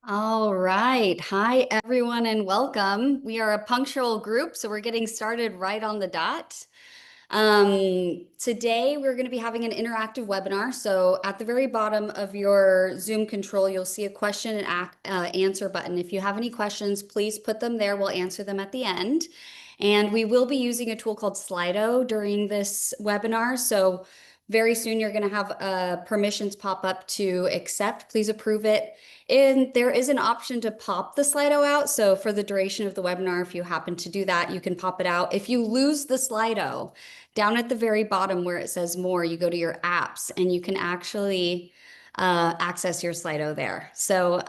All right. Hi, everyone, and welcome. We are a punctual group, so we're getting started right on the dot. Today, we're going to be having an interactive webinar. So at the very bottom of your Zoom control, you'll see a question and answer button. If you have any questions, please put them there. We'll answer them at the end. And we will be using a tool called Slido during this webinar. So very soon, you're going to have permissions pop up to accept. Please approve it. And there is an option to pop the Slido out. So for the duration of the webinar, if you happen to do that, you can pop it out. If you lose the Slido, down at the very bottom where it says more, you go to your apps and you can actually access your Slido there. So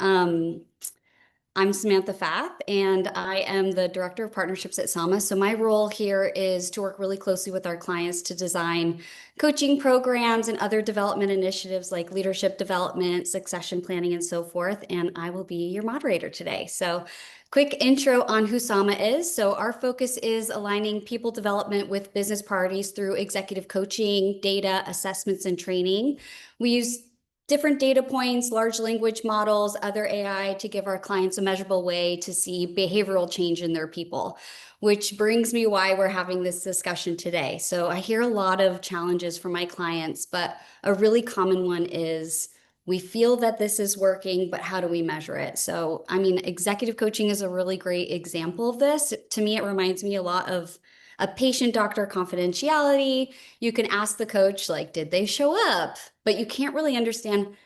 I'm Samantha Fath, and I am the Director of Partnerships at Sama. So my role here is to work really closely with our clients to design coaching programs and other development initiatives like leadership development, succession planning, and so forth. And I will be your moderator today. So quick intro on who Sama is. So our focus is aligning people development with business priorities through executive coaching, data, assessments, and training. We use different data points, large language models, other AI to give our clients a measurable way to see behavioral change in their people, which brings me why we're having this discussion today. So I hear a lot of challenges from my clients, but a really common one is we feel that this is working, but how do we measure it? So, I mean, executive coaching is a really great example of this. To me, it reminds me a lot of a patient-doctor confidentiality. You can ask the coach, like, did they show up? But you can't really understand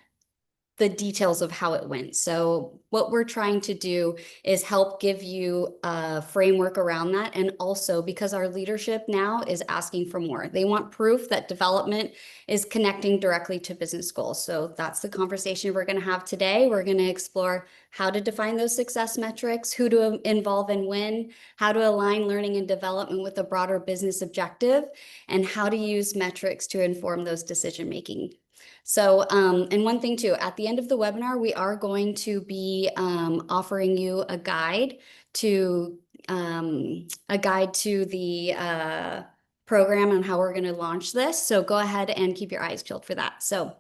the details of how it went. So what we're trying to do is help give you a framework around that. And also because our leadership now is asking for more. They want proof that development is connecting directly to business goals. So that's the conversation we're going to have today. We're going to explore how to define those success metrics, who to involve and when, how to align learning and development with a broader business objective, and how to use metrics to inform those decision-making. So, and one thing too, at the end of the webinar, we are going to be offering you a guide to the program on how we're going to launch this. So go ahead and keep your eyes peeled for that. So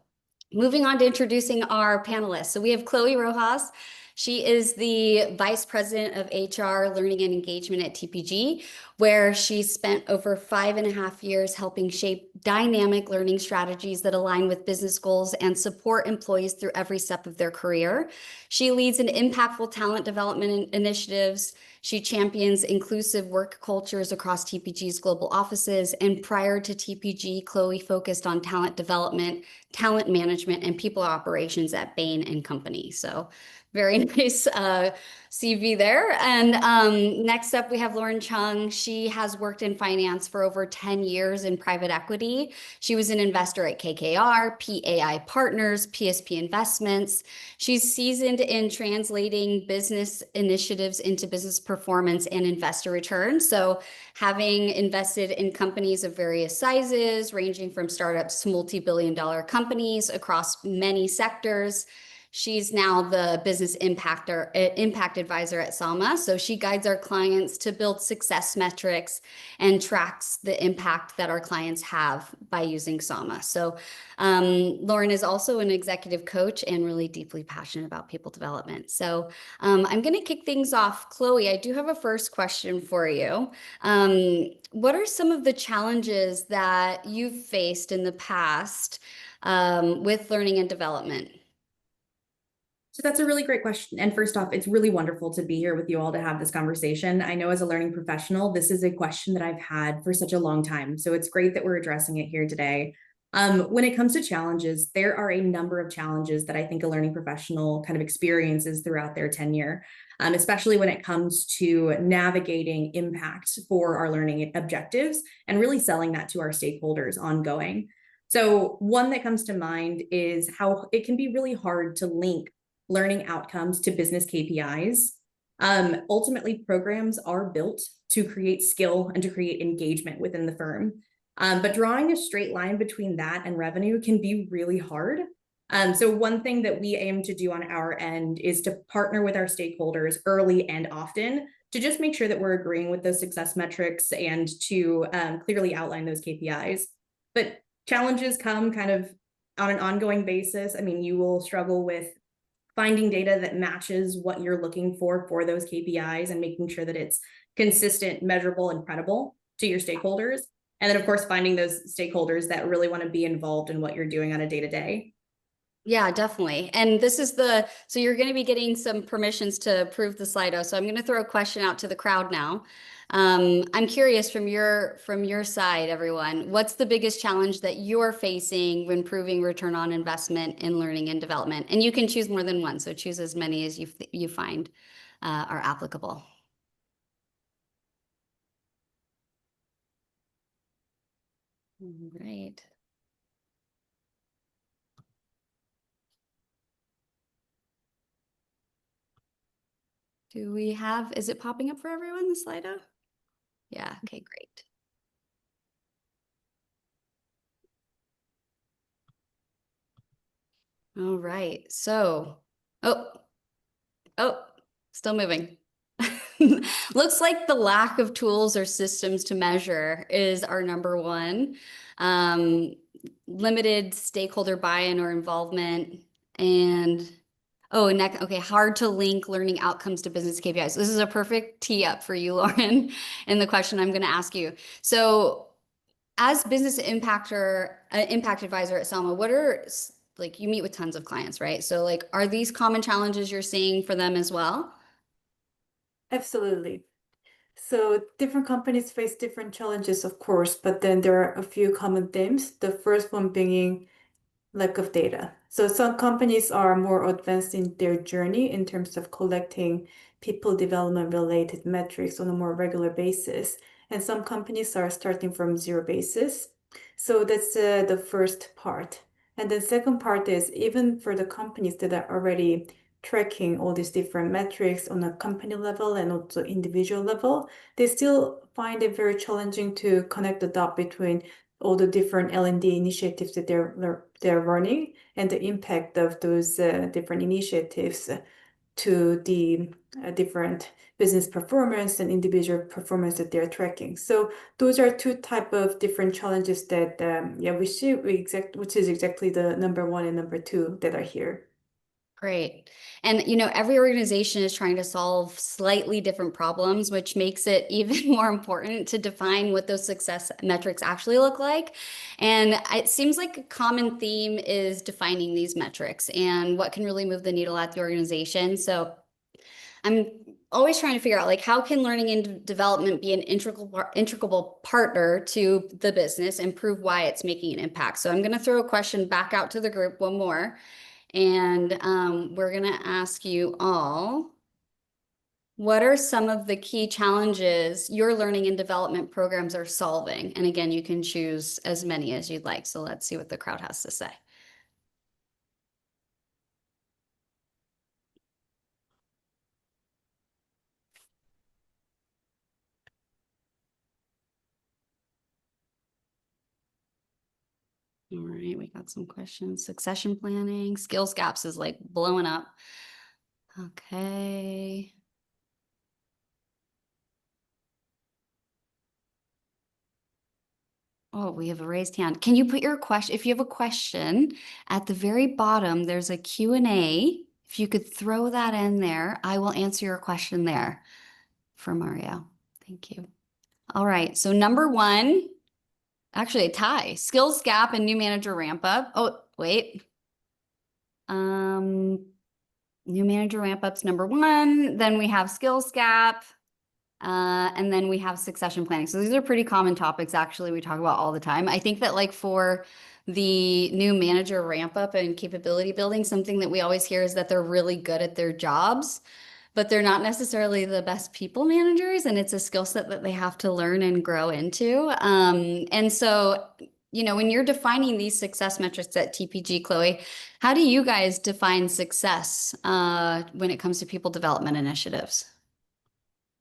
moving on to introducing our panelists. So we have Chloe Rojas. She is the Vice President of HR, Learning and Engagement at TPG, where she spent over 5.5 years helping shape dynamic learning strategies that align with business goals and support employees through every step of their career. She leads an impactful talent development initiatives. She champions inclusive work cultures across TPG's global offices. And prior to TPG, Chloe focused on talent development, talent management, and people operations at Bain & Company. So very nice CV there. And next up, we have Lauren Chung. She has worked in finance for over 10 years in private equity. She was an investor at KKR, PAI Partners, PSP Investments. She's seasoned in translating business initiatives into business performance and investor returns. So having invested in companies of various sizes, ranging from startups to multi-billion-dollar companies across many sectors. She's now the business impact advisor at Sama. So she guides our clients to build success metrics and tracks the impact that our clients have by using Sama. So Lauren is also an executive coach and really deeply passionate about people development. So I'm going to kick things off. Chloe, I do have a first question for you. What are some of the challenges that you've faced in the past with learning and development? So that's a really great question. And first off, it's really wonderful to be here with you all to have this conversation. I know as a learning professional, this is a question that I've had for such a long time. So it's great that we're addressing it here today. When it comes to challenges, there are a number of challenges that I think a learning professional kind of experiences throughout their tenure, especially when it comes to navigating impact for our learning objectives and really selling that to our stakeholders ongoing. So one that comes to mind is how it can be really hard to link learning outcomes to business KPIs. Ultimately, programs are built to create skill and to create engagement within the firm. But drawing a straight line between that and revenue can be really hard. So one thing that we aim to do on our end is to partner with our stakeholders early and often to just make sure that we're agreeing with those success metrics and to clearly outline those KPIs. But challenges come kind of on an ongoing basis. I mean, you will struggle with finding data that matches what you're looking for those KPIs and making sure that it's consistent, measurable, and credible to your stakeholders. And then, of course, finding those stakeholders that really want to be involved in what you're doing on a day-to-day. Yeah, definitely. And this is so you're going to be getting some permissions to approve the Slido. So I'm going to throw a question out to the crowd now. I'm curious from your side, everyone, what's the biggest challenge that you're facing when improving return on investment in learning and development? And you can choose more than one. So choose as many as you find are applicable. All right. Is it popping up for everyone, the Slido? Yeah, okay, great. All right, so, oh, still moving. Looks like the lack of tools or systems to measure is our number one. Limited stakeholder buy-in or involvement, and okay, hard to link learning outcomes to business KPIs. This is a perfect tee up for you, Lauren, and the question I'm going to ask you. So, as business impact advisor at Selma, like you meet with tons of clients, right? So, like, are these common challenges you're seeing for them as well? Absolutely. So different companies face different challenges, of course, but then there are a few common themes. The first one being lack of data. So some companies are more advanced in their journey in terms of collecting people development related metrics on a more regular basis. And some companies are starting from zero basis. So that's the first part. And the second part is even for the companies that are already tracking all these different metrics on a company level and also individual level, they still find it very challenging to connect the dot between all the different L&D initiatives that they're running and the impact of those different initiatives to the different business performance and individual performance that they're tracking. So those are two type of different challenges that we see which is exactly the number one and number two that are here. Great. And every organization is trying to solve slightly different problems, which makes it even more important to define what those success metrics actually look like. And it seems like a common theme is defining these metrics and what can really move the needle at the organization. So I'm always trying to figure out, like, how can learning and development be an integral partner to the business and prove why it's making an impact? So I'm going to throw a question back out to the group, one more. And we're going to ask you all, what are some of the key challenges your learning and development programs are solving? And again, you can choose as many as you'd like. So let's see what the crowd has to say. All right, we got some questions. Succession planning, skills gaps is like blowing up. Okay. Oh, we have a raised hand. Can you put your question, if you have a question, at the very bottom, there's a Q&A. If you could throw that in there, I will answer your question there for Mario. Thank you. All right, so number one, actually a tie, skills gap and new manager ramp up. Oh, wait. New manager ramp up's number one. Then we have skills gap. And then we have succession planning. So these are pretty common topics, actually, we talk about all the time. I think that, like, for the new manager ramp up and capability building, something that we always hear is that they're really good at their jobs, but they're not necessarily the best people managers. And it's a skill set that they have to learn and grow into. And so, when you're defining these success metrics at TPG, Chloe, how do you guys define success when it comes to people development initiatives?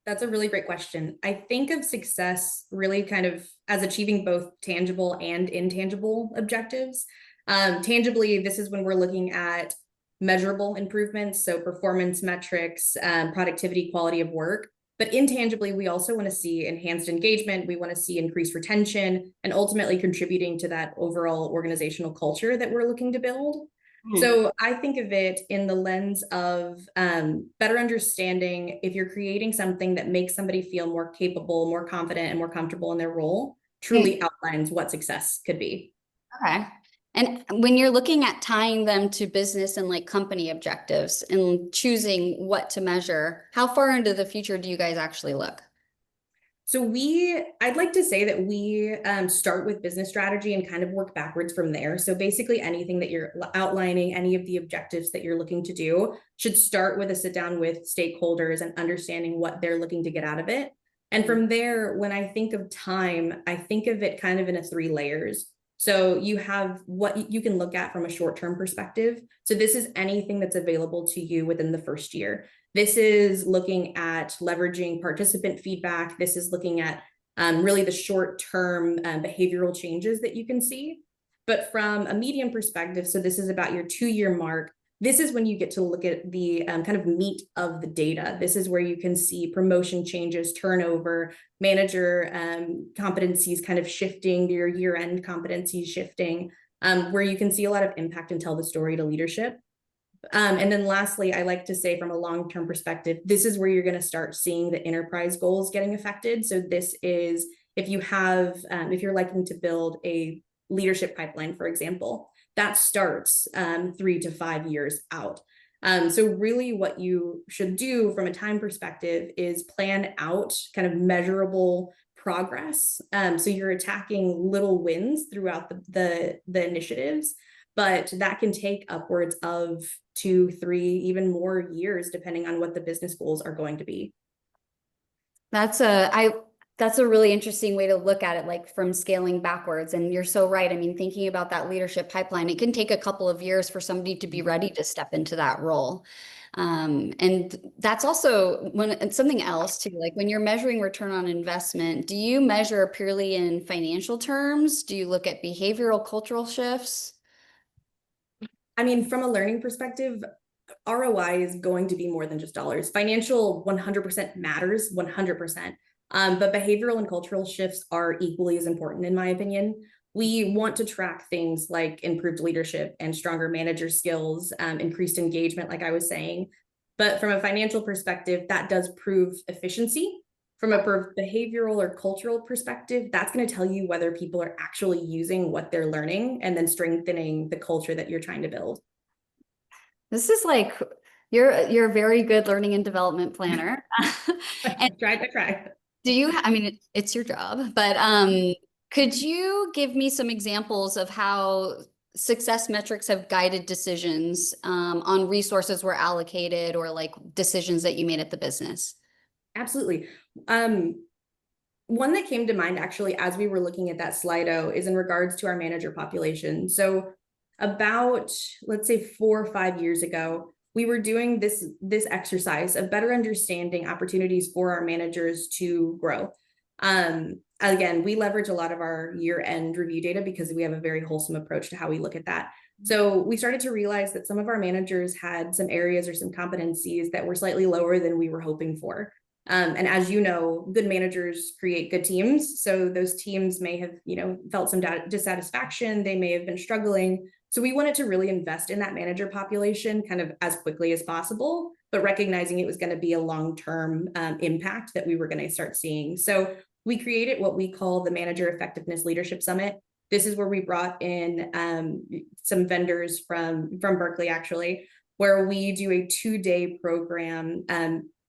That's a really great question. I think of success really kind of as achieving both tangible and intangible objectives. Tangibly, this is when we're looking at measurable improvements, so performance metrics, productivity, quality of work. But intangibly, we also want to see enhanced engagement. We want to see increased retention and ultimately contributing to that overall organizational culture that we're looking to build. So I think of it in the lens of better understanding if you're creating something that makes somebody feel more capable, more confident, and more comfortable in their role, truly outlines what success could be. Okay. And when you're looking at tying them to business and like company objectives and choosing what to measure, how far into the future do you guys actually look? So I'd like to say that we start with business strategy and kind of work backwards from there. So basically anything that you're outlining, any of the objectives that you're looking to do should start with a sit down with stakeholders and understanding what they're looking to get out of it. And from there, when I think of time, I think of it kind of in a 3 layers. So you have what you can look at from a short-term perspective. So this is anything that's available to you within the first year. This is looking at leveraging participant feedback. This is looking at really the short-term behavioral changes that you can see. But from a medium perspective, so this is about your 2-year mark, this is when you get to look at the kind of meat of the data. This is where you can see promotion changes, turnover, manager competencies kind of shifting, your year-end competencies shifting, where you can see a lot of impact and tell the story to leadership. And then lastly, I like to say from a long-term perspective, this is where you're going to start seeing the enterprise goals getting affected. So this is if you're liking to build a leadership pipeline, for example, that starts 3 to 5 years out. So really what you should do from a time perspective is plan out kind of measurable progress. So you're attacking little wins throughout the initiatives, but that can take upwards of 2, 3, even more years, depending on what the business goals are going to be. That's a really interesting way to look at it, like from scaling backwards. And you're so right. I mean, thinking about that leadership pipeline, it can take a couple of years for somebody to be ready to step into that role. And that's also it's something else too, like when you're measuring return on investment, do you measure purely in financial terms? Do you look at behavioral, cultural shifts? I mean, from a learning perspective, ROI is going to be more than just dollars. Financial 100% matters, 100%. But behavioral and cultural shifts are equally as important, in my opinion. We want to track things like improved leadership and stronger manager skills, increased engagement, like I was saying. But from a financial perspective, that does prove efficiency. From a behavioral or cultural perspective, that's going to tell you whether people are actually using what they're learning and then strengthening the culture that you're trying to build. This is like you're a very good learning and development planner. And I try. do you, I mean, it's your job, but could you give me some examples of how success metrics have guided decisions on resources were allocated or like decisions that you made at the business? Absolutely. One that came to mind actually as we were looking at that Slido is in regards to our manager population. So about, let's say 4 or 5 years ago, we were doing this exercise of better understanding opportunities for our managers to grow. Again, we leverage a lot of our year-end review data because we have a very wholesome approach to how we look at that. So we started to realize that some of our managers had some areas or some competencies that were slightly lower than we were hoping for. And as you know, good managers create good teams. So those teams may have, felt some dissatisfaction. They may have been struggling. So we wanted to really invest in that manager population kind of as quickly as possible, but recognizing it was going to be a long-term impact that we were going to start seeing. So we created what we call the Manager Effectiveness Leadership Summit. This is where we brought in some vendors from Berkeley, actually, where we do a 2-day program,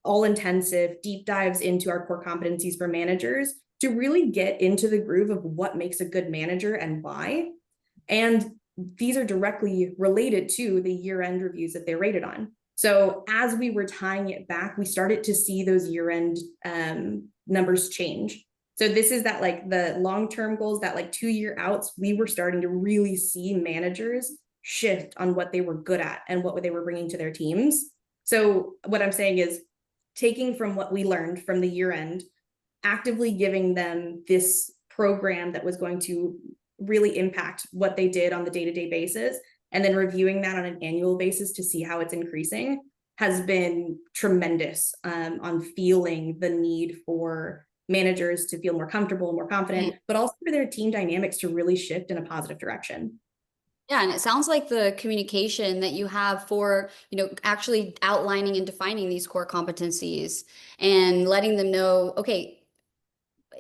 all intensive deep dives into our core competencies for managers to really get into the groove of what makes a good manager and why. And these are directly related to the year-end reviews that they're rated on. So as we were tying it back, we started to see those year-end numbers change. So this is that like the long-term goals, that like 2-year outs, we were starting to really see managers shift on what they were good at and what they were bringing to their teams. So what I'm saying is taking from what we learned from the year end, actively giving them this program that was going to really impact what they did on the day-to-day basis, and then reviewing that on an annual basis to see how it's increasing has been tremendous on feeling the need for managers to feel more comfortable, more confident, but also for their team dynamics to really shift in a positive direction. Yeah, and it sounds like the communication that you have for, actually outlining and defining these core competencies and letting them know, okay,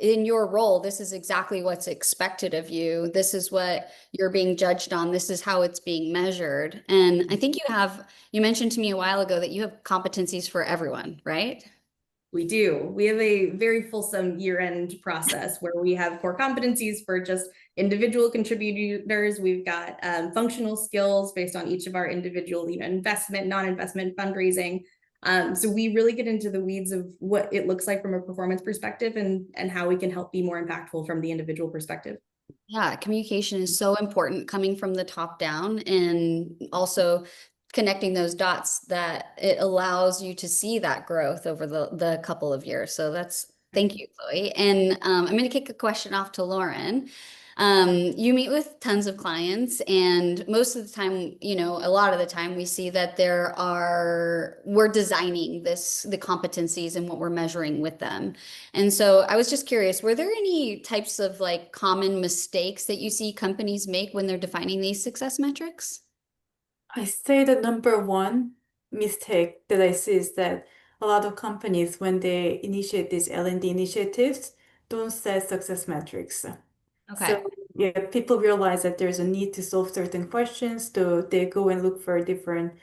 in your role, this is exactly what's expected of you. This is what you're being judged on. This is how it's being measured. And I think you mentioned to me a while ago that you have competencies for everyone, right? We do. We have a very fulsome year-end process where we have core competencies for just individual contributors. We've got functional skills based on each of our individual, investment, non-investment, fundraising. So we really get into the weeds of what it looks like from a performance perspective and how we can help be more impactful from the individual perspective. Yeah, communication is so important coming from the top down and also connecting those dots that it allows you to see that growth over the couple of years. So thank you, Chloe. And I'm going to kick a question off to Lauren. You meet with tons of clients, and most of the time, a lot of the time we see that we're designing the competencies and what we're measuring with them. And so I was just curious, were there any types of like common mistakes that you see companies make when they're defining these success metrics? I say the number one mistake that I see is that a lot of companies, when they initiate these L&D initiatives, don't set success metrics. Okay. So yeah, people realize that there's a need to solve certain questions, so they go and look for different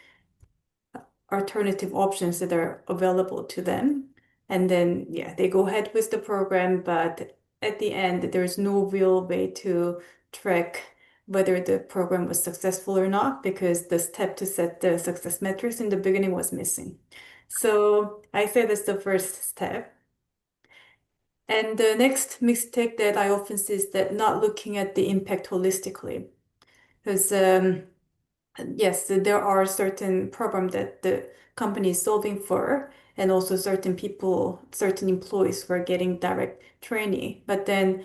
alternative options that are available to them. And then, yeah, they go ahead with the program, but at the end, there's no real way to track whether the program was successful or not, because the step to set the success metrics in the beginning was missing. So I say that's the first step. And the next mistake that I often see is that not looking at the impact holistically. Because yes, there are certain problems that the company is solving for, and also certain people, certain employees who are getting direct training. But then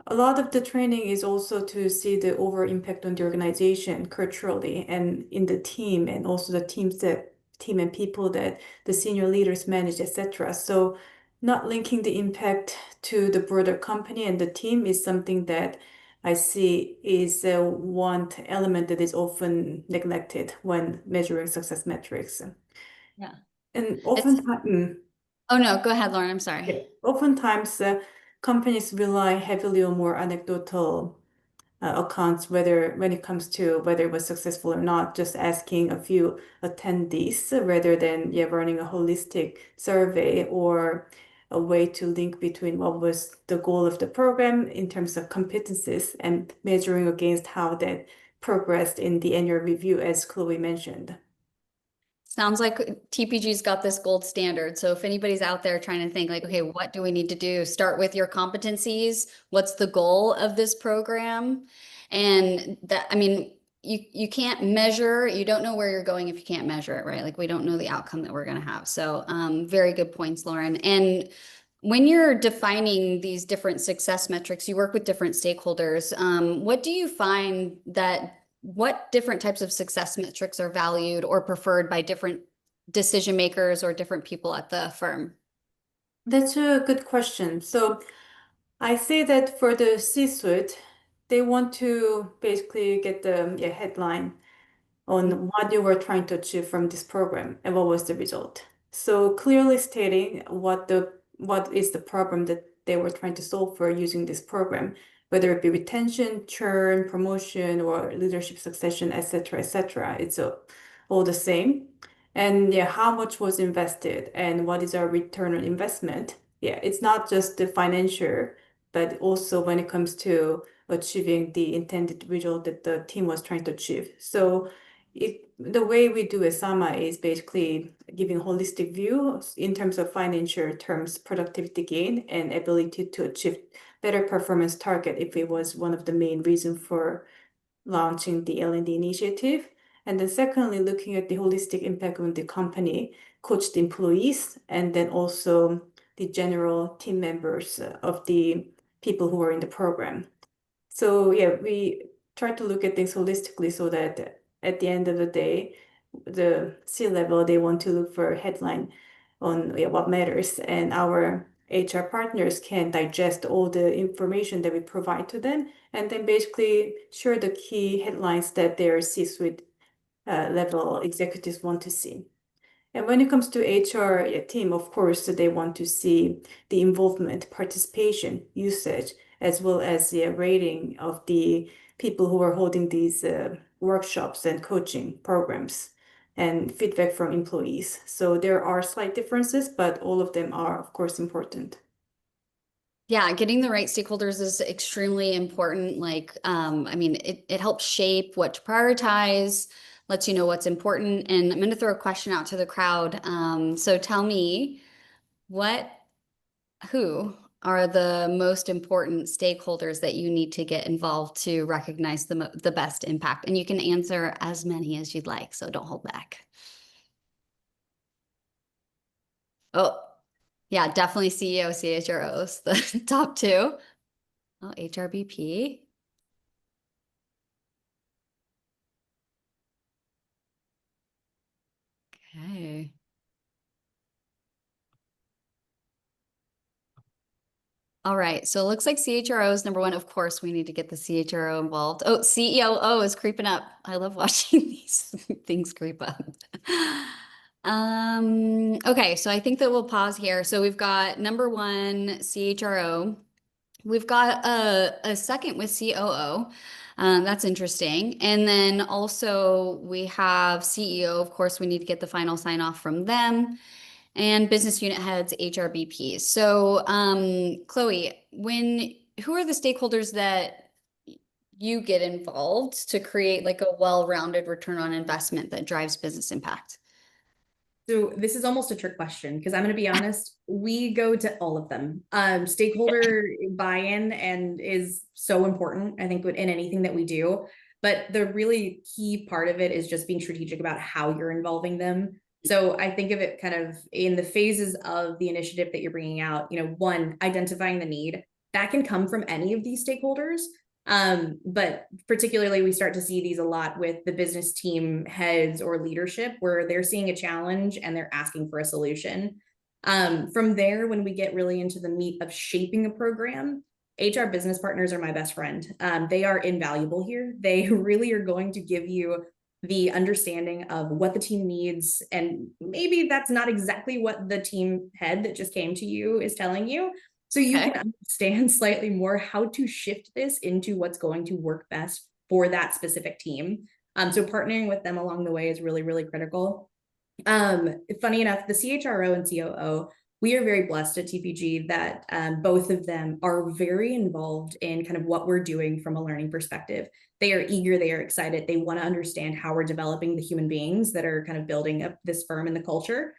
a lot of the training is also to see the overall impact on the organization culturally and in the team, and also the team and people that the senior leaders manage, etc. So not linking the impact to the broader company and the team is something that I see is one element that is often neglected when measuring success metrics. Yeah. And It's, oftentimes, oh no, go ahead, Lauren. I'm sorry. yeah, oftentimes companies rely heavily on more anecdotal accounts, whether when it comes to whether it was successful or not, just asking a few attendees rather than running a holistic survey or a way to link between what was the goal of the program in terms of competencies and measuring against how that progressed in the annual review, as Chloe mentioned. Sounds like TPG's got this gold standard. So if anybody's out there trying to think like, okay, what do we need to do? Start with your competencies. What's the goal of this program? And that, I mean, you can't measure, you don't know where you're going if you can't measure it, right? Like we don't know the outcome that we're going to have. So very good points, Lauren. And when you're defining these different success metrics, you work with different stakeholders. What do you find what different types of success metrics are valued or preferred by different decision makers or different people at the firm? That's a good question. So I say that for the C-suite, they want to basically get the headline on what you were trying to achieve from this program and what was the result. So clearly stating what is the problem that they were trying to solve for using this program, whether it be retention, churn, promotion, or leadership succession, etc., etc. It's all the same. And yeah, how much was invested and what is our return on investment? Yeah, it's not just the financial, but also when it comes to achieving the intended result that the team was trying to achieve. So the way we do SAMA is basically giving holistic view in terms of financial terms, productivity gain, and ability to achieve better performance target if it was one of the main reasons for launching the L&D initiative. And then secondly, looking at the holistic impact on the company, coached employees, and then also the general team members of the people who are in the program. So yeah, we try to look at things holistically so that at the end of the day, the C-level, they want to look for a headline on what matters. And our HR partners can digest all the information that we provide to them and then basically share the key headlines that their C-suite level executives want to see. And when it comes to HR team, of course, they want to see the involvement, participation, usage, as well as the rating of the people who are holding these workshops and coaching programs and feedback from employees. So there are slight differences, but all of them are, of course, important. Yeah, getting the right stakeholders is extremely important. Like, I mean, it helps shape what to prioritize, lets you know what's important. And I'm going to throw a question out to the crowd. So tell me, who are the most important stakeholders that you need to get involved to recognize the best impact? And you can answer as many as you'd like, so don't hold back. Oh, yeah, definitely CEO, CHROs, the top two. Oh, HRBP. Okay. All right. So it looks like CHRO is number one. Of course, we need to get the CHRO involved. Oh, CEOO is creeping up. I love watching these things creep up. Okay, so I think that we'll pause here. So we've got number one, CHRO. We've got a second with COO. That's interesting. And then also we have CEO. Of course, we need to get the final sign off from them. And business unit heads, HRBPs. So, Chloe, who are the stakeholders that you get involved to create like a well-rounded return on investment that drives business impact? So this is almost a trick question because I'm going to be honest, we go to all of them. Stakeholder buy-in and is so important, I think, in anything that we do. But the really key part of it is just being strategic about how you're involving them. So I think of it kind of in the phases of the initiative that you're bringing out. One, identifying the need. That can come from any of these stakeholders. But particularly we start to see these a lot with the business team heads or leadership where they're seeing a challenge and they're asking for a solution. From there, when we get really into the meat of shaping a program, HR business partners are my best friend. They are invaluable here. They really are going to give you the understanding of what the team needs. And maybe that's not exactly what the team head that just came to you is telling you. So you can understand slightly more how to shift this into what's going to work best for that specific team. So partnering with them along the way is really, really critical. Funny enough, the CHRO and COO, we are very blessed at TPG that both of them are very involved in kind of what we're doing from a learning perspective. They are eager, they are excited, they want to understand how we're developing the human beings that are kind of building up this firm and the culture.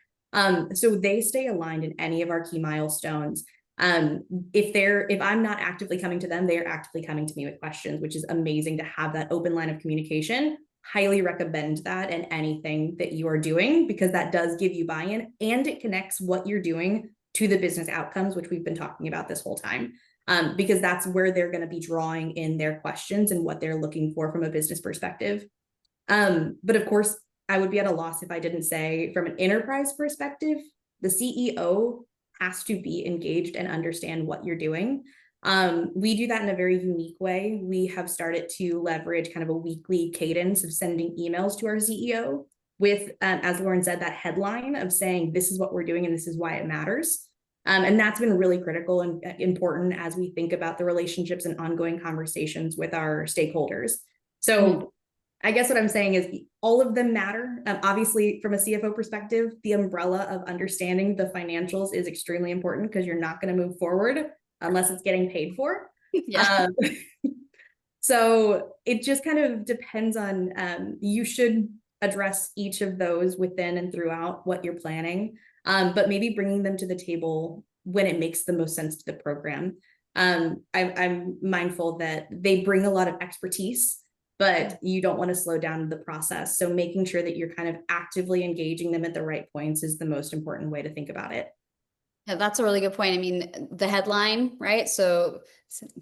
So they stay aligned in any of our key milestones. If I'm not actively coming to them, they are actively coming to me with questions, which is amazing to have that open line of communication. Highly recommend that in anything that you are doing, because that does give you buy-in and it connects what you're doing to the business outcomes, which we've been talking about this whole time, because that's where they're going to be drawing in their questions and what they're looking for from a business perspective. But of course, I would be at a loss if I didn't say from an enterprise perspective, the CEO has to be engaged and understand what you're doing. We do that in a very unique way. We have started to leverage kind of a weekly cadence of sending emails to our CEO with, as Lauren said, that headline of saying, this is what we're doing and this is why it matters. And that's been really critical and important as we think about the relationships and ongoing conversations with our stakeholders. So I guess what I'm saying is all of them matter. Obviously, from a CFO perspective, the umbrella of understanding the financials is extremely important because you're not going to move forward unless it's getting paid for. Yeah. So it just kind of depends on, you should address each of those within and throughout what you're planning, but maybe bringing them to the table when it makes the most sense to the program. I'm mindful that they bring a lot of expertise, but you don't want to slow down the process. So making sure that you're kind of actively engaging them at the right points is the most important way to think about it. Yeah, that's a really good point. I mean, the headline, right? So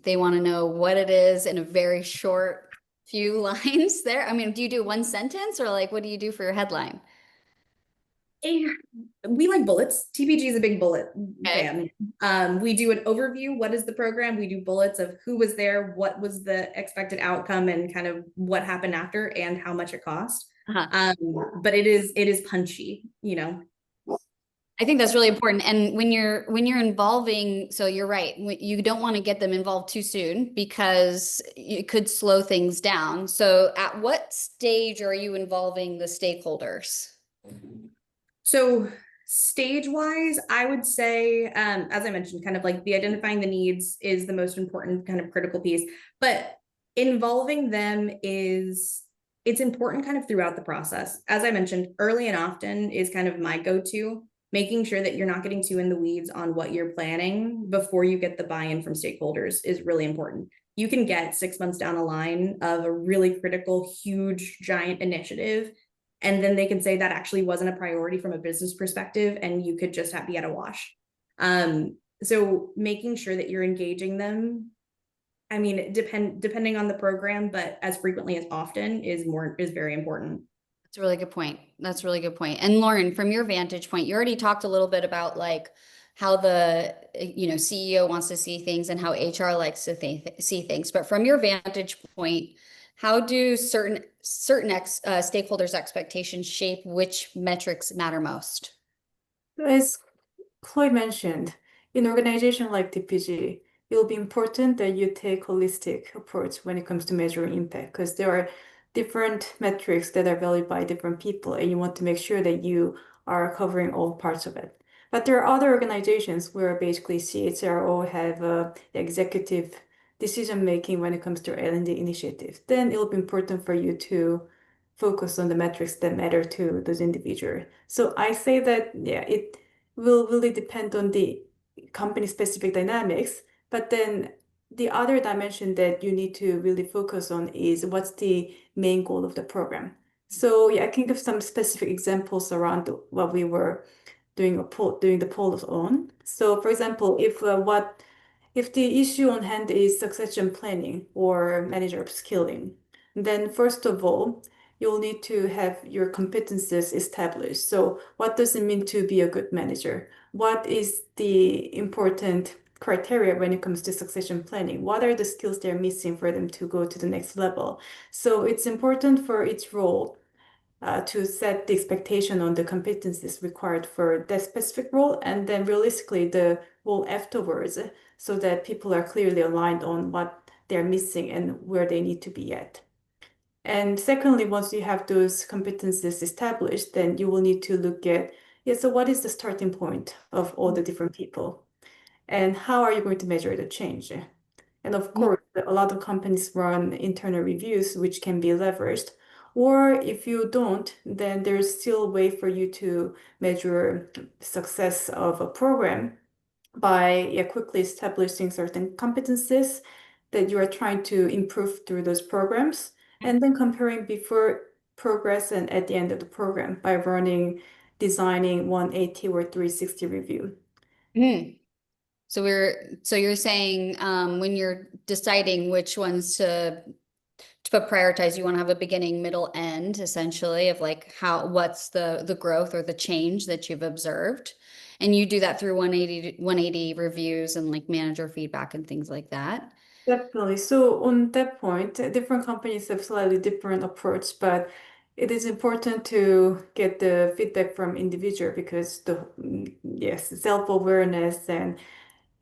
they want to know what it is in a very short few lines there. I mean, do you do one sentence or like, what do you do for your headline? Eh, we like bullets. TPG is a big bullet Okay. fan. We do an overview. What is the program? We do bullets of who was there, what was the expected outcome, and kind of what happened after, and how much it cost. Uh-huh. But it is punchy, you know. I think that's really important. And when you're involving, so you're right, you don't want to get them involved too soon because it could slow things down. So at what stage are you involving the stakeholders? So stage wise, I would say, as I mentioned, kind of like the identifying the needs is the most important kind of critical piece, but involving them it's important kind of throughout the process. As I mentioned, early and often is kind of my go-to, making sure that you're not getting too in the weeds on what you're planning before you get the buy-in from stakeholders is really important. You can get 6 months down the line of a really critical, huge, giant initiative, and then they can say that actually wasn't a priority from a business perspective, and you could just be at a wash. So making sure that you're engaging them, I mean, depending on the program, but as frequently as often is very important. That's a really good point. That's a really good point. And Lauren, from your vantage point, you already talked a little bit about like how the CEO wants to see things and how HR likes to see things. But from your vantage point, how do certain stakeholders' expectations shape which metrics matter most? As Chloe mentioned, in organization like TPG, it will be important that you take holistic approach when it comes to measuring impact because there are different metrics that are valued by different people, and you want to make sure that you are covering all parts of it. But there are other organizations where basically CHRO have executive decision making when it comes to L&D initiatives. Then it will be important for you to focus on the metrics that matter to those individuals. So I say that, yeah, it will really depend on the company specific dynamics, but then the other dimension that you need to really focus on is what's the main goal of the program. So yeah, I can give some specific examples around what we were doing the polls on. So for example, if the issue on hand is succession planning or manager upskilling, then first of all, you'll need to have your competencies established. So what does it mean to be a good manager? What is the important criteria when it comes to succession planning? What are the skills they're missing for them to go to the next level? So it's important for each role to set the expectation on the competencies required for that specific role, and then realistically the role afterwards, so that people are clearly aligned on what they're missing and where they need to be at. And secondly, once you have those competencies established, then you will need to look at, yeah, so what is the starting point of all the different people? And how are you going to measure the change? And of course, a lot of companies run internal reviews, which can be leveraged. Or if you don't, then there's still a way for you to measure success of a program by quickly establishing certain competencies that you are trying to improve through those programs, and then comparing before progress and at the end of the program by designing 180 or 360 review. Mhm. So you're saying when you're deciding which ones to prioritize, you want to have a beginning, middle, end, essentially, of like what's the growth or the change that you've observed. And you do that through 180 reviews and like manager feedback and things like that. Definitely. So on that point, different companies have slightly different approach, but it is important to get the feedback from individual because yes, self-awareness and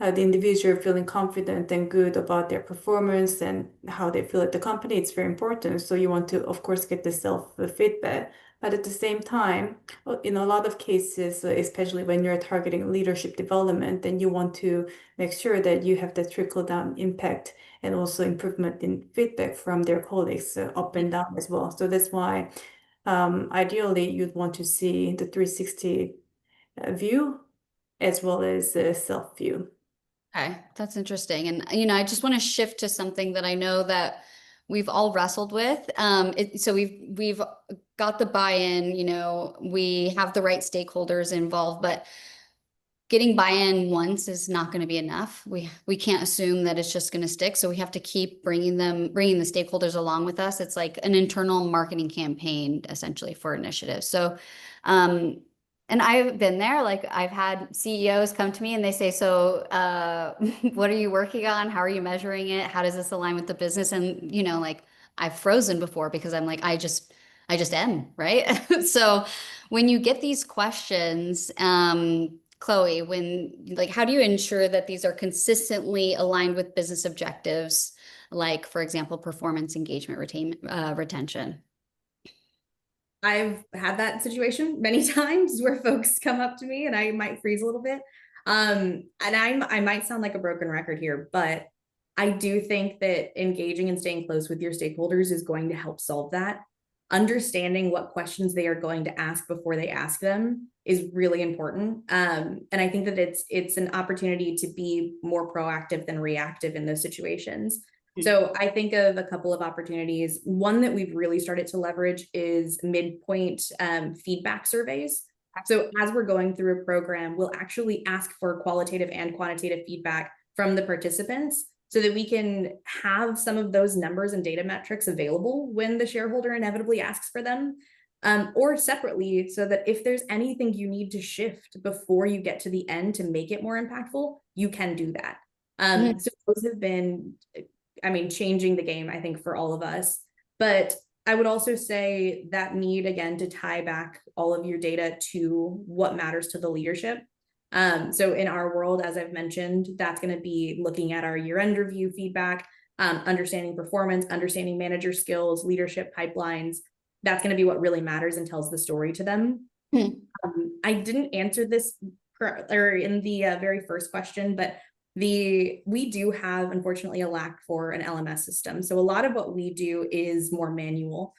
the individual feeling confident and good about their performance and how they feel at the company, it's very important. So you want to, of course, get the self feedback. But at the same time, in a lot of cases, especially when you're targeting leadership development, then you want to make sure that you have that trickle down impact and also improvement in feedback from their colleagues up and down as well. So that's why ideally you'd want to see the 360 view as well as self view. Okay, that's interesting. And I just want to shift to something that I know that we've all wrestled with. So we've got the buy-in, we have the right stakeholders involved, but getting buy-in once is not going to be enough. We can't assume that it's just going to stick. So we have to keep bringing the stakeholders along with us. It's like an internal marketing campaign essentially for initiatives. So, And I've been there, like I've had CEOs come to me and they say, so what are you working on? How are you measuring it? How does this align with the business? And like I've frozen before because I'm like, I just am, right? So when you get these questions, Chloe, how do you ensure that these are consistently aligned with business objectives, like for example, performance, engagement, retention? I've had that situation many times where folks come up to me and I might freeze a little bit. And I might sound like a broken record here, but I do think that engaging and staying close with your stakeholders is going to help solve that. Understanding what questions they are going to ask before they ask them is really important. And I think that it's an opportunity to be more proactive than reactive in those situations. So I think of a couple of opportunities. One that we've really started to leverage is midpoint feedback surveys. So as we're going through a program, we'll actually ask for qualitative and quantitative feedback from the participants so that we can have some of those numbers and data metrics available when the shareholder inevitably asks for them, or separately, so that if there's anything you need to shift before you get to the end to make it more impactful, you can do that. So those have been, changing the game, I think, for all of us. But I would also say that need, again, to tie back all of your data to what matters to the leadership. So in our world, as I've mentioned, that's going to be looking at our year-end review feedback, understanding performance, understanding manager skills, leadership pipelines. That's going to be what really matters and tells the story to them. I didn't answer this in the very first question, but we do have, unfortunately, a lack for an LMS system. So a lot of what we do is more manual.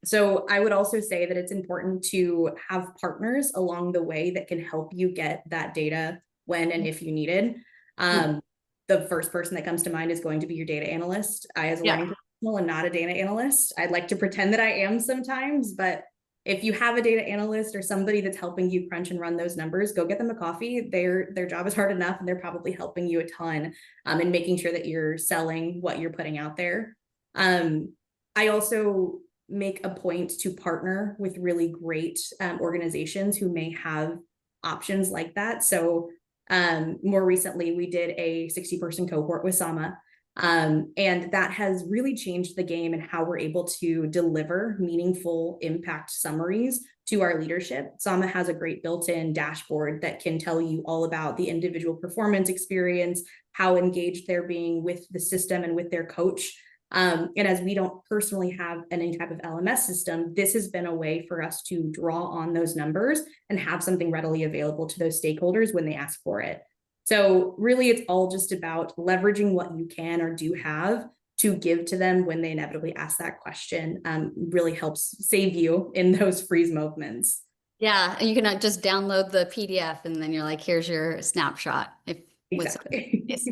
So I would also say that it's important to have partners along the way that can help you get that data when and if you need it. The first person that comes to mind is going to be your data analyst. I, as a learning professional, am not a data analyst. I'd like to pretend that I am sometimes, but if you have a data analyst or somebody that's helping you crunch and run those numbers, go get them a coffee. Their job is hard enough, and they're probably helping you a ton in making sure that you're selling what you're putting out there. I also make a point to partner with really great organizations who may have options like that. So more recently, we did a 60-person cohort with Sama. And that has really changed the game and how we're able to deliver meaningful impact summaries to our leadership. Sama has a great built-in dashboard that can tell you all about the individual performance experience, how engaged they're being with the system and with their coach. And as we don't personally have any type of LMS system, this has been a way for us to draw on those numbers and have something readily available to those stakeholders when they ask for it. So really, it's all just about leveraging what you can or do have to give to them when they inevitably ask that question. Really helps save you in those freeze moments. Yeah, and you can just download the PDF and then you're like, here's your snapshot. Exactly. Yes.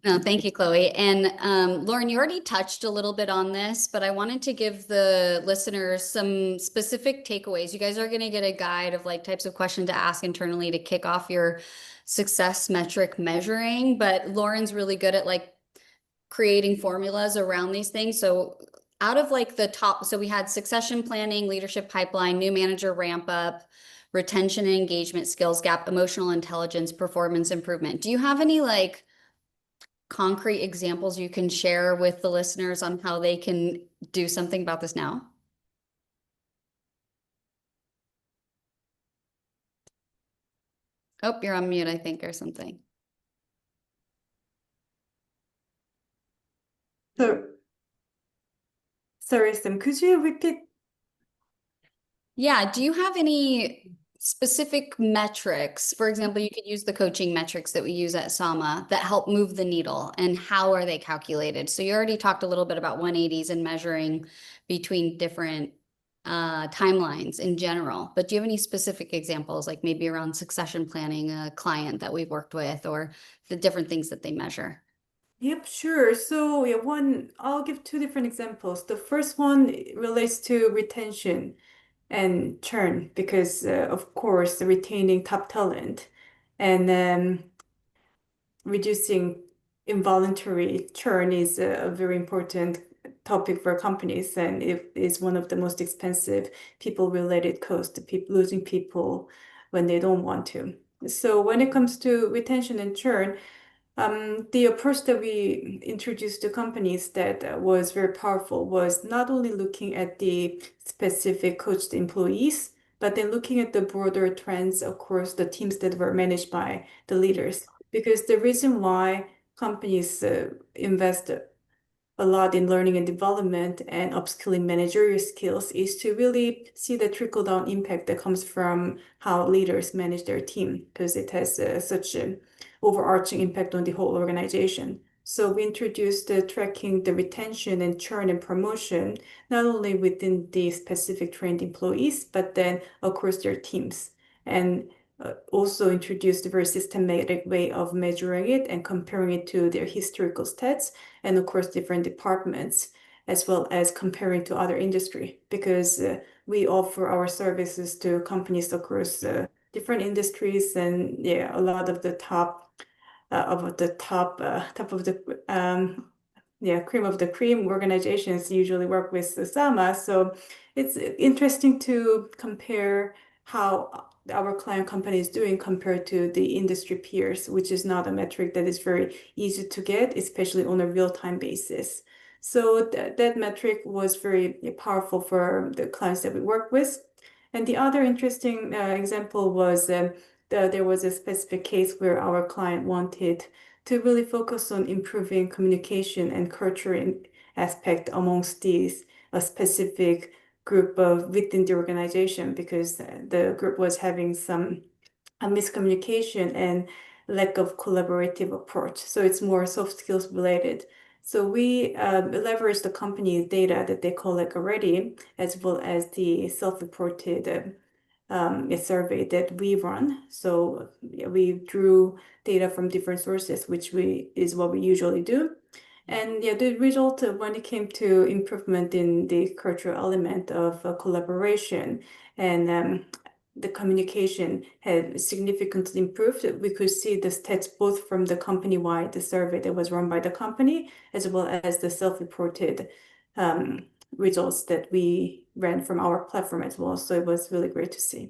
No, thank you, Chloe. And Lauren, you already touched a little bit on this, but I wanted to give the listeners some specific takeaways. You guys are going to get a guide of like types of questions to ask internally to kick off your success metric measuring, but Lauren's really good at like creating formulas around these things. So out of like the top, so we had succession planning, leadership pipeline, new manager ramp up, retention and engagement, skills gap, emotional intelligence, performance improvement. Do you have any like concrete examples you can share with the listeners on how they can do something about this now? Oh, you're on mute, I think, or something. So, sorry, Sam, could you repeat? Yeah, do you have any specific metrics? For example, you could use the coaching metrics that we use at Sama that help move the needle, and how are they calculated? So you already talked a little bit about 180s and measuring between different timelines in general, but do you have any specific examples, like maybe around succession planning, a client that we've worked with, or the different things that they measure? Yep, sure. So, yeah, I'll give two different examples. The first one relates to retention and churn because, of course, retaining top talent and reducing involuntary churn is a very important topic for companies, and it is one of the most expensive people-related costs, losing people when they don't want to. So when it comes to retention and churn, the approach that we introduced to companies that was very powerful was not only looking at the specific coached employees, but then looking at the broader trends across the teams that were managed by the leaders. Because the reason why companies invest a lot in learning and development and upskilling managerial skills is to really see the trickle-down impact that comes from how leaders manage their team, because it has such an overarching impact on the whole organization. So we introduced tracking the retention and churn and promotion, not only within the specific trained employees, but then across their teams. And also introduced a very systematic way of measuring it and comparing it to their historical stats, and of course different departments, as well as comparing to other industry, because we offer our services to companies across different industries, and yeah, a lot of the top of the cream of the cream organizations usually work with Sama. So it's interesting to compare how our client company is doing compared to the industry peers, which is not a metric that is very easy to get, especially on a real-time basis. So that metric was very powerful for the clients that we work with. And the other interesting example was there was a specific case where our client wanted to really focus on improving communication and culture aspect amongst these a specific group of within the organization, because the group was having some miscommunication and lack of collaborative approach. So it's more soft skills related. So we leverage the company's data that they collect already, as well as the self-reported a survey that we run. So we drew data from different sources, which is what we usually do. And yeah, the result when it came to improvement in the cultural element of collaboration and the communication had significantly improved. We could see the stats both from the company-wide, the survey that was run by the company, as well as the self-reported results that we ran from our platform as well. So it was really great to see.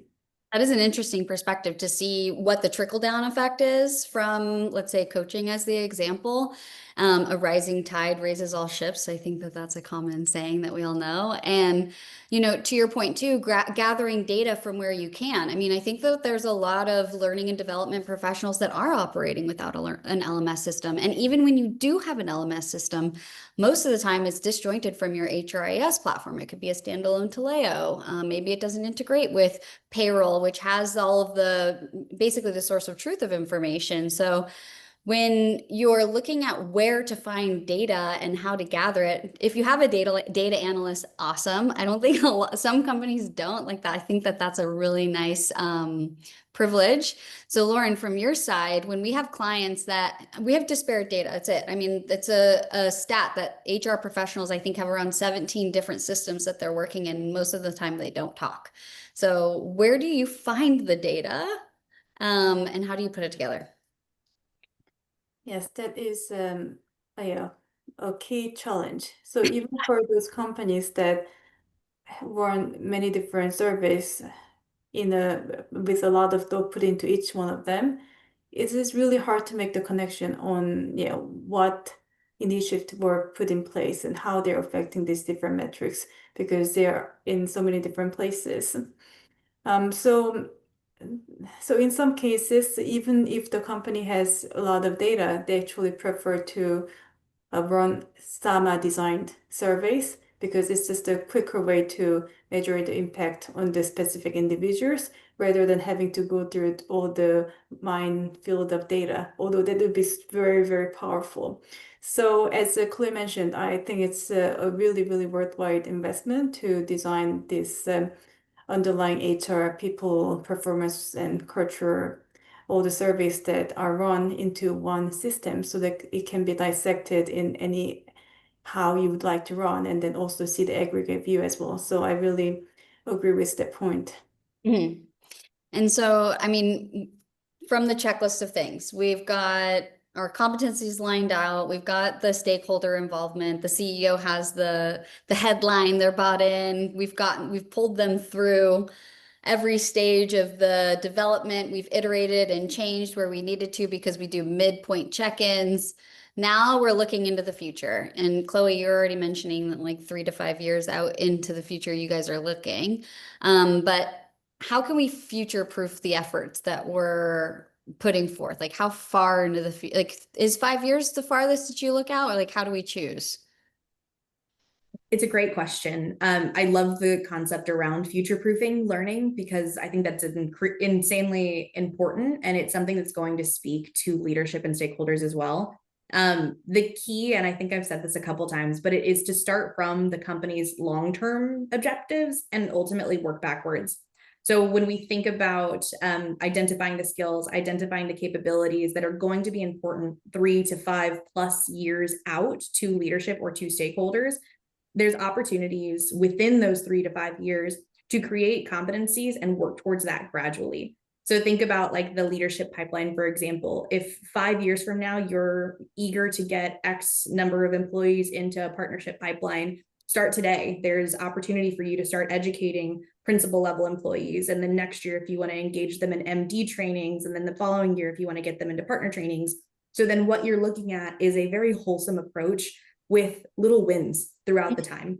That is an interesting perspective to see what the trickle down effect is from, let's say, coaching as the example. A rising tide raises all ships. I think that that's a common saying that we all know. And, you know, to your point too, gathering data from where you can. I mean, I think that there's a lot of learning and development professionals that are operating without an LMS system. And even when you do have an LMS system, most of the time it's disjointed from your HRIS platform. It could be a standalone Taleo. Maybe it doesn't integrate with payroll, which has all of basically the source of truth of information. So when you're looking at where to find data and how to gather it, if you have a data analyst, awesome. I don't think some companies don't like that. I think that that's a really nice privilege. So Lauren, from your side, when we have clients that we have disparate data, that's it. I mean, it's a stat that HR professionals, I think, have around 17 different systems that they're working in. Most of the time they don't talk. So where do you find the data and how do you put it together? Yes, that is a key challenge. So even for those companies that run many different surveys with a lot of thought put into each one of them, it is really hard to make the connection on what initiatives were put in place and how they're affecting these different metrics, because they're in so many different places. So in some cases, even if the company has a lot of data, they actually prefer to run Sama designed surveys, because it's just a quicker way to measure the impact on the specific individuals rather than having to go through all the minefield of data, although that would be very, very powerful. So as Chloe mentioned, I think it's a really, really worthwhile investment to design this underlying HR, people, performance, and culture, all the surveys that are run into one system so that it can be dissected in any how you would like to run, and then also see the aggregate view as well. So I really agree with that point. And so, I mean, from the checklist of things, we've got our competencies lined out. We've got the stakeholder involvement. The CEO has the headline, they're bought in. We've pulled them through every stage of the development. We've iterated and changed where we needed to because we do midpoint check-ins. Now we're looking into the future. And Chloe, you're already mentioning that like 3 to 5 years out into the future, you guys are looking. But how can we future-proof the efforts that we're putting forth? Like how far into the like is 5 years the farthest that you look out, or like how do we choose? It's a great question. I love the concept around future-proofing learning because I think that's insanely important, and it's something that's going to speak to leadership and stakeholders as well. The key, and I think I've said this a couple times, but it is to start from the company's long-term objectives and ultimately work backwards. So when we think about identifying the skills, identifying the capabilities that are going to be important 3 to 5+ years out to leadership or to stakeholders, there's opportunities within those 3 to 5 years to create competencies and work towards that gradually. So think about like the leadership pipeline, for example. If 5 years from now, you're eager to get X number of employees into a partnership pipeline, start today. There's opportunity for you to start educating principal level employees. And then next year, if you want to engage them in MD trainings, and then the following year, if you want to get them into partner trainings. So then what you're looking at is a very wholesome approach with little wins throughout the time,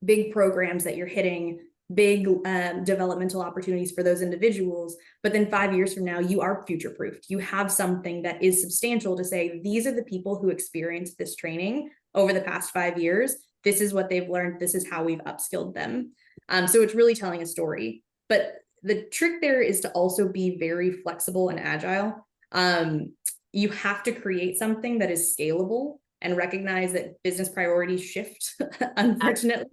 big programs that you're hitting, big developmental opportunities for those individuals. But then 5 years from now, you are future-proofed. You have something that is substantial to say, these are the people who experienced this training over the past 5 years. This is what they've learned. This is how we've upskilled them. So it's really telling a story. But the trick there is to also be very flexible and agile. You have to create something that is scalable and recognize that business priorities shift. Unfortunately,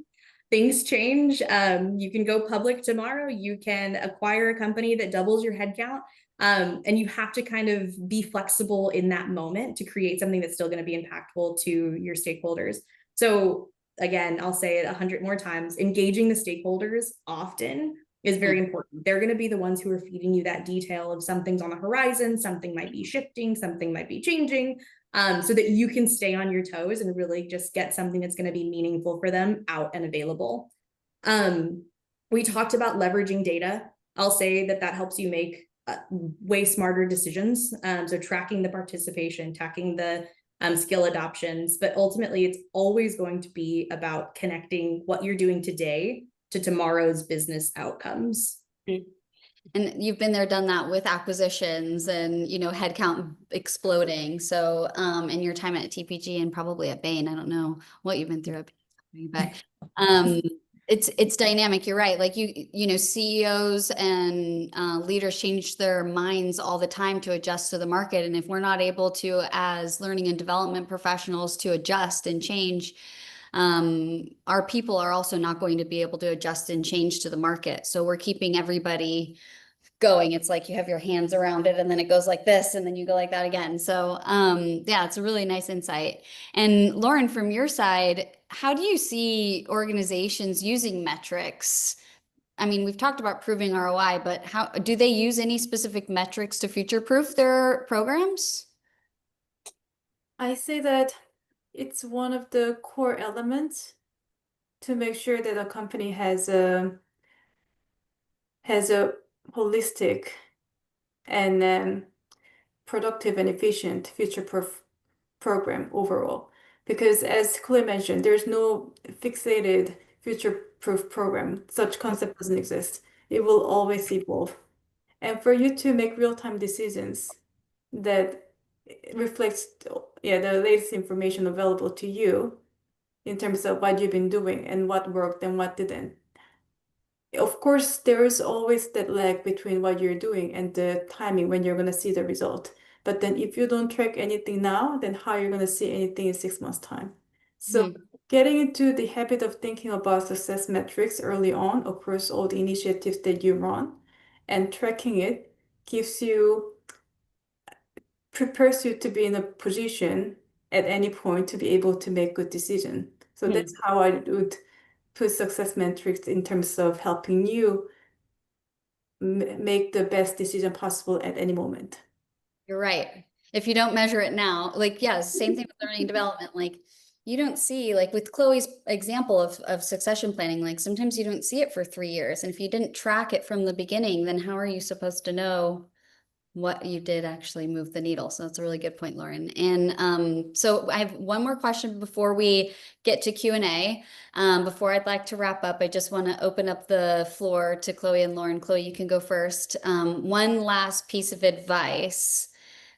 things change. You can go public tomorrow. You can acquire a company that doubles your headcount. And you have to kind of be flexible in that moment to create something that's still going to be impactful to your stakeholders. So again, I'll say it 100 more times, engaging the stakeholders often is very important. They're going to be the ones who are feeding you that detail of something's on the horizon, something might be shifting, something might be changing, so that you can stay on your toes and really just get something that's going to be meaningful for them out and available. We talked about leveraging data. I'll say that helps you make way smarter decisions. So tracking the participation, tracking the skill adoptions, but ultimately it's always going to be about connecting what you're doing today to tomorrow's business outcomes. And you've been there, done that with acquisitions and, headcount exploding. So, in your time at TPG and probably at Bain, I don't know what you've been through at Bain, but, it's dynamic. You're right. Like CEOs and leaders change their minds all the time to adjust to the market. And if we're not able to, as learning and development professionals, to adjust and change, our people are also not going to be able to adjust and change to the market. So we're keeping everybody going. It's like you have your hands around it and then it goes like this and then you go like that again. So yeah, it's a really nice insight. And Lauren, from your side, how do you see organizations using metrics? I mean, we've talked about proving ROI, but how do they use any specific metrics to future-proof their programs? I say that it's one of the core elements to make sure that a company has a holistic and productive and efficient future-proof program overall. Because as Chloe mentioned, there's no fixated future-proof program. Such concept doesn't exist. It will always evolve. And for you to make real-time decisions that reflects the latest information available to you in terms of what you've been doing and what worked and what didn't. Of course, there is always that lag between what you're doing and the timing when you're going to see the result. But then if you don't track anything now, then how are you going to see anything in 6 months' time? So getting into the habit of thinking about success metrics early on across all the initiatives that you run and tracking it prepares you to be in a position at any point to be able to make good decision. So that's how I would put success metrics in terms of helping you make the best decision possible at any moment. You're right. If you don't measure it now, like, yeah, same thing with learning and development. Like, you don't see, like with Chloe's example of succession planning, like sometimes you don't see it for 3 years. And if you didn't track it from the beginning, then how are you supposed to know what you did actually move the needle? So that's a really good point, Lauren. And so I have one more question before we get to Q&A. Before I'd like to wrap up, I just want to open up the floor to Chloe and Lauren. Chloe, you can go first. One last piece of advice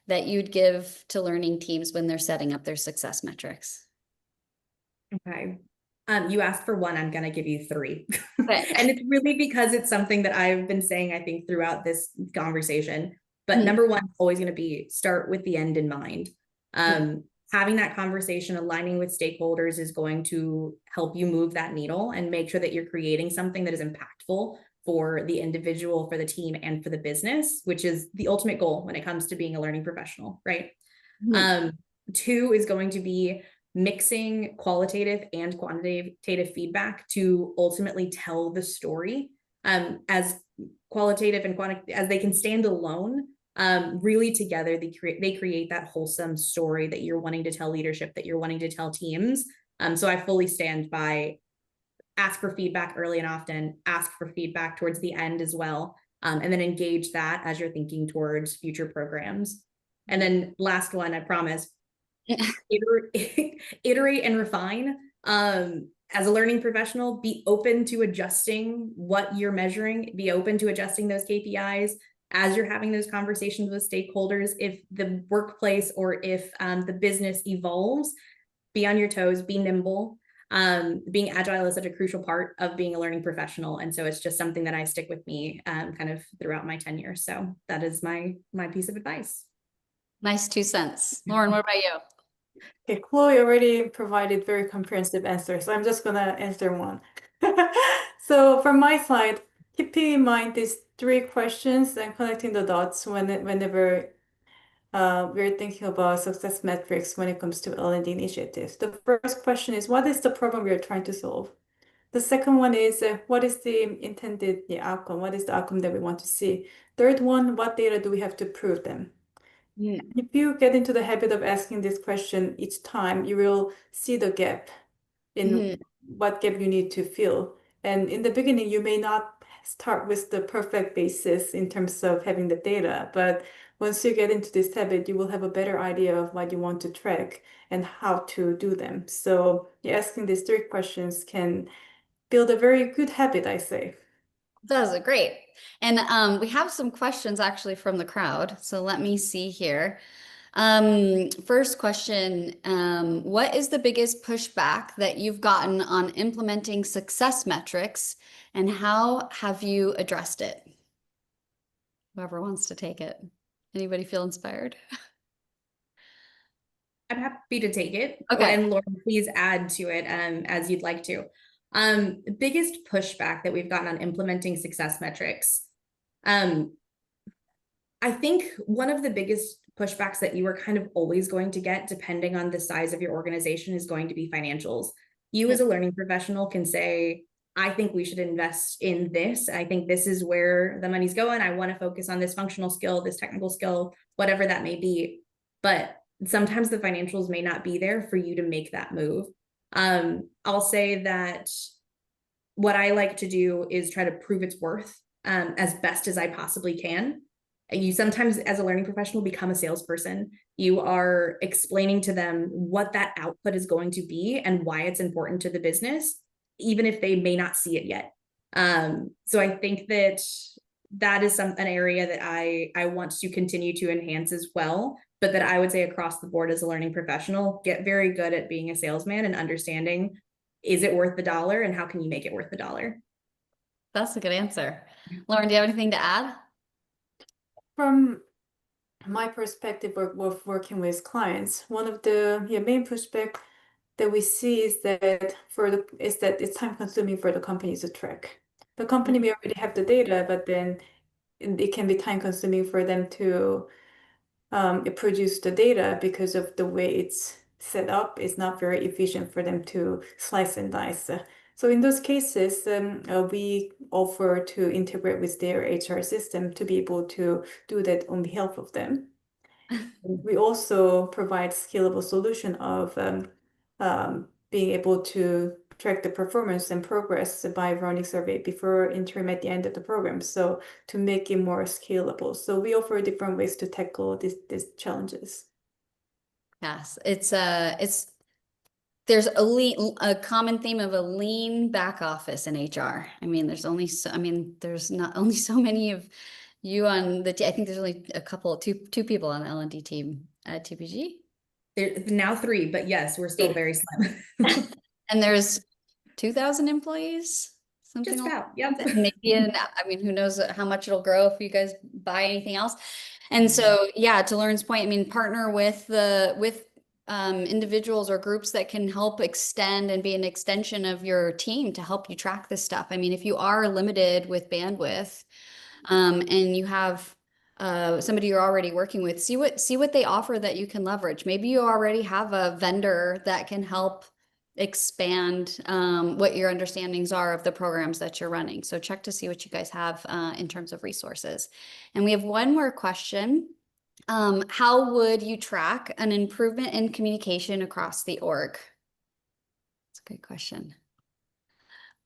that you'd give to learning teams when they're setting up their success metrics. Okay. You asked for one, I'm going to give you three. Okay. And it's really because it's something that I've been saying, I think, throughout this conversation. But Mhm. number one is always going to be start with the end in mind. Having that conversation, aligning with stakeholders is going to help you move that needle and make sure that you're creating something that is impactful for the individual, for the team, and for the business, which is the ultimate goal when it comes to being a learning professional, right? Mhm. Two is going to be mixing qualitative and quantitative feedback to ultimately tell the story, as qualitative and quantitative as they can stand alone. Really together, they create that wholesome story that you're wanting to tell leadership, that you're wanting to tell teams. So I fully stand by ask for feedback early and often, ask for feedback towards the end as well, and then engage that as you're thinking towards future programs. And then last one, I promise, iterate and refine. As a learning professional, be open to adjusting what you're measuring, be open to adjusting those KPIs as you're having those conversations with stakeholders. If the workplace or if the business evolves, be on your toes, be nimble. Being agile is such a crucial part of being a learning professional. And so it's just something that I stick with me kind of throughout my tenure. So that is my piece of advice. Nice 2 cents. Lauren, what about you? Okay, Chloe already provided very comprehensive answers, so I'm just gonna answer one. So from my side, keeping in mind these three questions and connecting the dots whenever we're thinking about success metrics when it comes to L&D initiatives. The first question is, what is the problem we are trying to solve? The second one is, what is the intended outcome? What is the outcome that we want to see? Third one, what data do we have to prove them? If you get into the habit of asking this question each time, you will see the gap in Mhm. what gap you need to fill. And in the beginning, you may not start with the perfect basis in terms of having the data, but once you get into this habit, you will have a better idea of what you want to track and how to do them. So asking these three questions can build a very good habit, I say. That was great. And we have some questions actually from the crowd. So let me see here. First question, what is the biggest pushback that you've gotten on implementing success metrics, and how have you addressed it? Whoever wants to take it. Anybody feel inspired? I'm happy to take it. Okay. And Lauren, please add to it as you'd like to. Biggest pushback that we've gotten on implementing success metrics. I think one of the biggest pushbacks that you are kind of always going to get, depending on the size of your organization, is going to be financials. You as a learning professional can say, I think we should invest in this. I think this is where the money's going. I want to focus on this functional skill, this technical skill, whatever that may be. But sometimes the financials may not be there for you to make that move. I'll say that what I like to do is try to prove its worth as best as I possibly can. You sometimes, as a learning professional, become a salesperson. You are explaining to them what that output is going to be and why it's important to the business, even if they may not see it yet. So I think that is an area that I want to continue to enhance as well, but that I would say across the board as a learning professional, get very good at being a salesman and understanding, is it worth the dollar and how can you make it worth the dollar? That's a good answer. Lauren, do you have anything to add? From my perspective of working with clients, one of the main pushback that we see is that it's time consuming for the companies to track. The company may already have the data, but then it can be time consuming for them to produce the data because of the way it's set up. It's not very efficient for them to slice and dice. So in those cases, we offer to integrate with their HR system to be able to do that on behalf of them. We also provide scalable solution of being able to track the performance and progress by running survey before interim at the end of the program. So to make it more scalable. So we offer different ways to tackle these challenges. Yes, it's there's a common theme of a lean back office in HR. I mean, there's not only so many of you on the I think there's only two people on the L&D team at TPG. There's now 3, but yes, we're still very slim. And there's 2,000 employees, something Just like about, yep. that. Maybe, I mean, who knows how much it'll grow if you guys buy anything else. And so, yeah, to Lauren's point, I mean, partner with individuals or groups that can help extend and be an extension of your team to help you track this stuff. I mean, if you are limited with bandwidth, and you have somebody you're already working with, see what they offer that you can leverage. Maybe you already have a vendor that can help expand what your understandings are of the programs that you're running. So check to see what you guys have in terms of resources. And we have one more question. How would you track an improvement in communication across the org? That's a good question.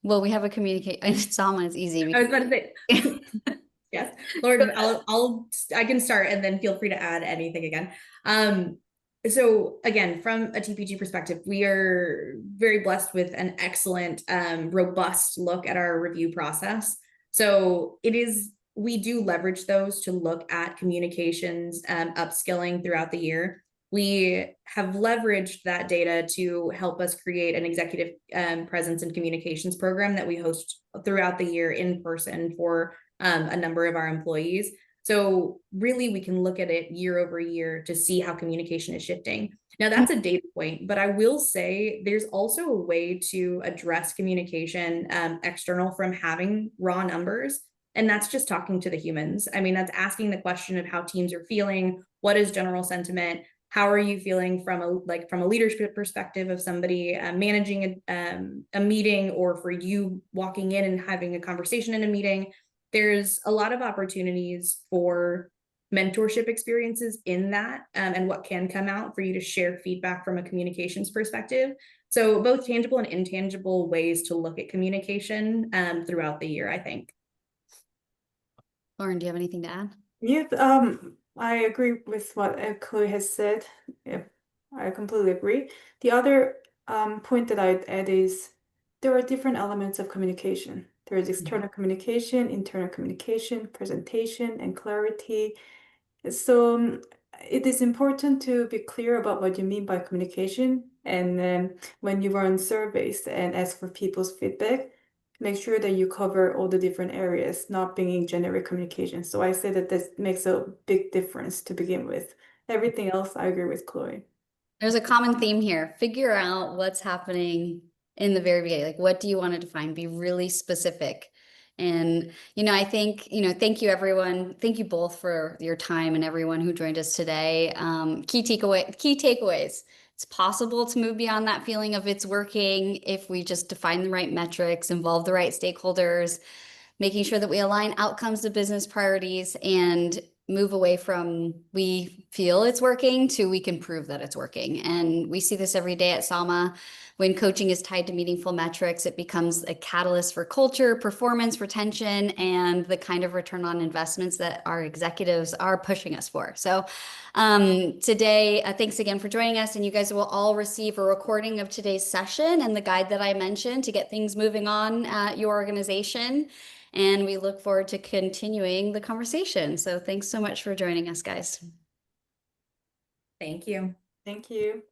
Well, we have a communicate. Salma is easy. I was about to say, yes, Lauren, I can start and then feel free to add anything again. So again, from a TPG perspective, we are very blessed with an excellent, robust look at our review process. So we do leverage those to look at communications, upskilling throughout the year. We have leveraged that data to help us create an executive presence and communications program that we host throughout the year in person for a number of our employees. So really, we can look at it year over year to see how communication is shifting. Now, that's a data point, but I will say there's also a way to address communication external from having raw numbers. And that's just talking to the humans. I mean, that's asking the question of how teams are feeling. What is general sentiment? How are you feeling from a leadership perspective of somebody managing a meeting, or for you walking in and having a conversation in a meeting? There's a lot of opportunities for mentorship experiences in that, and what can come out for you to share feedback from a communications perspective. So both tangible and intangible ways to look at communication throughout the year, I think. Lauren, do you have anything to add? Yeah, I agree with what Chloe has said. Yeah, I completely agree. The other point that I'd add is there are different elements of communication. There is external communication, internal communication, presentation, and clarity. So it is important to be clear about what you mean by communication. And then when you run surveys and ask for people's feedback, make sure that you cover all the different areas, not being generic communication. So I say that this makes a big difference to begin with. Everything else, I agree with Chloe. There's a common theme here. Figure out what's happening in the very beginning. Like, what do you want to define? Be really specific. And, I think, thank you, everyone. Thank you both for your time and everyone who joined us today. Key takeaways. It's possible to move beyond that feeling of it's working if we just define the right metrics, involve the right stakeholders, making sure that we align outcomes to business priorities, and move away from we feel it's working to we can prove that it's working. And we see this every day at Salma. When coaching is tied to meaningful metrics, it becomes a catalyst for culture, performance, retention, and the kind of return on investments that our executives are pushing us for. So today, thanks again for joining us. And you guys will all receive a recording of today's session and the guide that I mentioned to get things moving on at your organization. And we look forward to continuing the conversation. So thanks so much for joining us, guys. Thank you. Thank you.